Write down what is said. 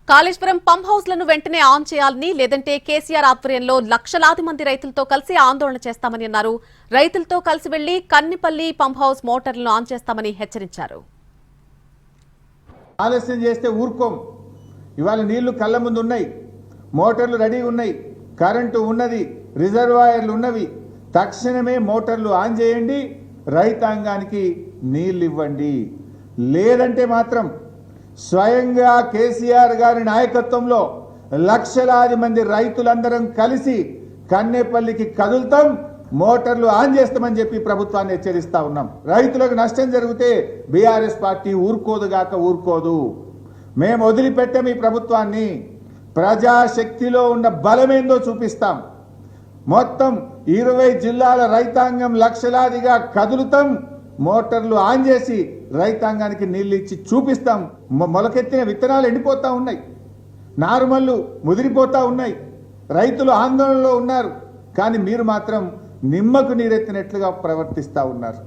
Kaleshwaram pump హౌస్లను వెంటనే on చేయాలని లేదంటే కేసీఆర్ ఆధ్వర్యంలో లక్షలాది మంది రైతులతో కలిసి ఆందోళన చేస్తామని అన్నారు. రైతులతో కలిసి వెళ్లి కన్నెపల్లి పంప్ హౌస్ మోటార్లను ఆన్ చేస్తామని హెచ్చరించారు. ఆలస్యం చేస్తే ఊరుకోం. ఇవాళ నీళ్లు కళ్ళ ముందు ఉన్నాయి, మోటార్లు రెడీ ఉన్నాయి, కరెంటు ఉన్నది, రిజర్వాయర్లు ఉన్నవి. తక్షణమే మోటార్లు ఆన్ చేయండి, రైతాంగానికి నీళ్లు ఇవ్వండి. లేదంటే మాత్రం స్వయంగా కేసీఆర్ గారి నాయకత్వంలో లక్షలాది మంది రైతులందరం కలిసి కన్నెపల్లికి కదులుతాం, మోటార్లు ఆన్ చేస్తామని చెప్పి ప్రభుత్వాన్ని హెచ్చరిస్తా ఉన్నాం. రైతులకు నష్టం జరిగితే బీఆర్ఎస్ పార్టీ ఊరుకోదుగాక ఊరుకోదు. మేము వదిలిపెట్టాం ఈ ప్రభుత్వాన్ని. ప్రజాశక్తిలో ఉన్న బలమేందో చూపిస్తాం. మొత్తం 20 జిల్లాల రైతాంగం లక్షలాదిగా కదులుతాం, మోటార్లు ఆన్ చేసి రైతాంగానికి నీళ్ళు ఇచ్చి చూపిస్తాం. మొలకెత్తిన విత్తనాలు ఎండిపోతా ఉన్నాయి, నారుమల్లు ముదిరిపోతా ఉన్నాయి, రైతులు ఆందోళనలో ఉన్నారు. కానీ మీరు మాత్రం నిమ్మకు నీరెత్తినట్లుగా ప్రవర్తిస్తూ ఉన్నారు.